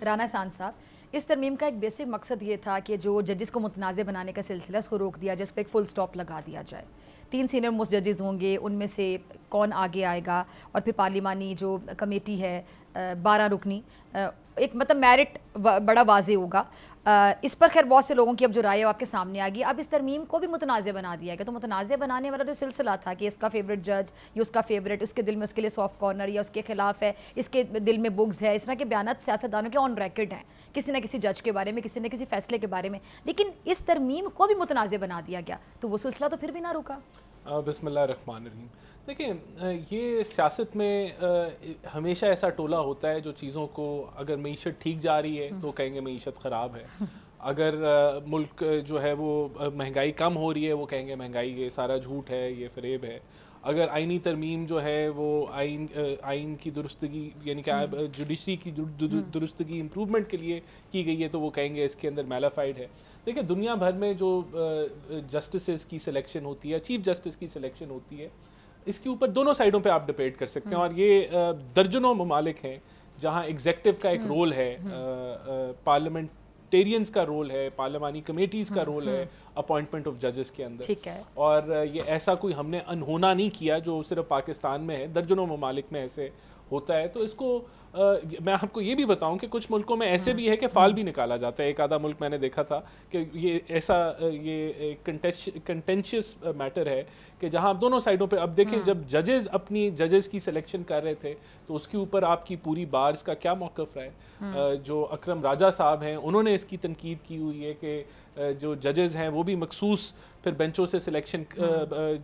राना सांद साहब, इस तरमीम का एक बेसिक मकसद ये था कि जो जजेस को मुतनाज़ बनाने का सिलसिला उसको रोक दिया जाए, उस पर एक फुल स्टॉप लगा दिया जाए। 3 सीनियर मोस्ट जजेस होंगे, उनमें से कौन आगे आएगा, और फिर पार्लिमानी जो कमेटी है 12 रुकनी, एक मतलब मेरिट बड़ा वाज़े होगा। इस पर खैर बहुत से लोगों की अब जो राय है आपके सामने आ गई। अब इस तरमीम को भी मुतनाज़ बना दिया गया, तो मुतनाज़ बनाने वाला जो सिलसिला था कि इसका फेवरेट जज या उसका फेवरेट, उसके दिल में उसके लिए सॉफ्ट कॉर्नर या उसके खिलाफ है, इसके दिल में बुग्स है, इस तरह के बयानात सियासतदानों के ऑन रिकॉर्ड हैं किसी न किसी जज के बारे में, किसी न किसी फैसले के बारे में। लेकिन इस तरमीम को भी मुतनाज़ बना दिया गया, तो वो सिलसिला तो फिर भी ना रुका। बिस्मिल्लाहिर्रहमानिर्रहीम। देखिए, ये सियासत में हमेशा ऐसा टोला होता है जो चीज़ों को, अगर मीशत ठीक जा रही है तो कहेंगे मीशत ख़राब है, अगर मुल्क जो है वो महंगाई कम हो रही है वो कहेंगे महंगाई ये सारा झूठ है, ये फ़रेब है, अगर आइनी तरमीम जो है वो आइन की दुरुस्तगी यानी कि जुडिशरी की दुरुस्तगी इम्प्रूवमेंट के लिए की गई है तो वो कहेंगे इसके अंदर मैलाफाइड है। देखिए, दुनिया भर में जो जस्टिस की सिलेक्शन होती है, चीफ जस्टिस की सिलेक्शन होती है, इसके ऊपर दोनों साइडों पे आप डिबेट कर सकते हैं। और ये दर्जनों ममालिक हैं जहाँ एग्जेक्टिव का एक रोल है, पार्लियामेंटेरियंस का रोल है, पार्लिमानी कमेटीज़ का रोल है अपॉइंटमेंट ऑफ जजेस के अंदर। ठीक है। और ये ऐसा कोई हमने अनहोना नहीं किया जो सिर्फ पाकिस्तान में है, दर्जनों ममालिक में ऐसे होता है। तो इसको मैं आपको ये भी बताऊं कि कुछ मुल्कों में ऐसे भी है कि फ़ाल भी निकाला जाता है। एक आधा मुल्क मैंने देखा था कि ये ऐसा ये कंटेंशियस मैटर है कि जहां आप दोनों साइडों पे, अब देखें जब जजेस अपनी जजेस की सिलेक्शन कर रहे थे तो उसके ऊपर आपकी पूरी बार्स का क्या मौक़िफ़ रहा है। जो अकरम राजा साहब हैं उन्होंने इसकी तनकीद की हुई है कि जो जजेस हैं वो भी मखसूस फिर बेंचों से सिलेक्शन,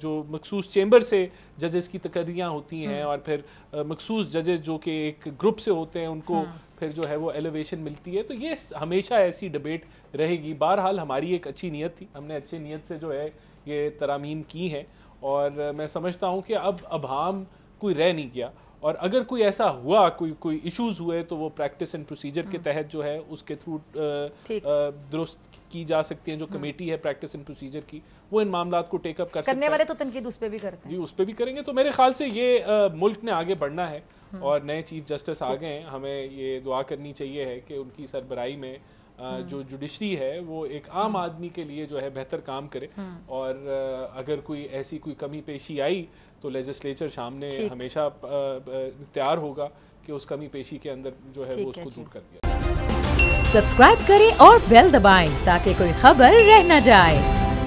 जो मखसूस चेंबर से जजेस की तकर्रियाँ होती हैं और फिर मखसूस जजेस जो कि एक ग्रुप से होते हैं उनको फिर जो है वो एलिवेशन मिलती है। तो ये हमेशा ऐसी डिबेट रहेगी। बहरहाल हमारी एक अच्छी नीयत थी, हमने अच्छी नीयत से जो है ये तरामीम की हैं और मैं समझता हूँ कि अब अभाम कोई रह नहीं गया। और अगर कोई ऐसा हुआ, कोई इश्यूज हुए तो वो प्रैक्टिस एंड प्रोसीजर के तहत जो है उसके थ्रू दुरुस्त की जा सकती हैं। जो कमेटी है प्रैक्टिस एंड प्रोसीजर की, वो इन मामलात को टेकअप करने वाले तो तनकीद उस पर भी करते हैं। जी, उस पर भी करेंगे। तो मेरे ख्याल से ये मुल्क ने आगे बढ़ना है और नए चीफ जस्टिस आ गए हैं। हमें ये दुआ करनी चाहिए है कि उनकी सरबराही में जो जुडिशरी है वो एक आम आदमी के लिए जो है बेहतर काम करे। और अगर कोई ऐसी कोई कमी पेशी आई तो लेजिस्लेचर सामने हमेशा तैयार होगा कि उस कमी पेशी के अंदर जो है वो उसको दूर कर दिया। सब्सक्राइब करें और बेल दबाएं ताकि कोई खबर रह न जाए।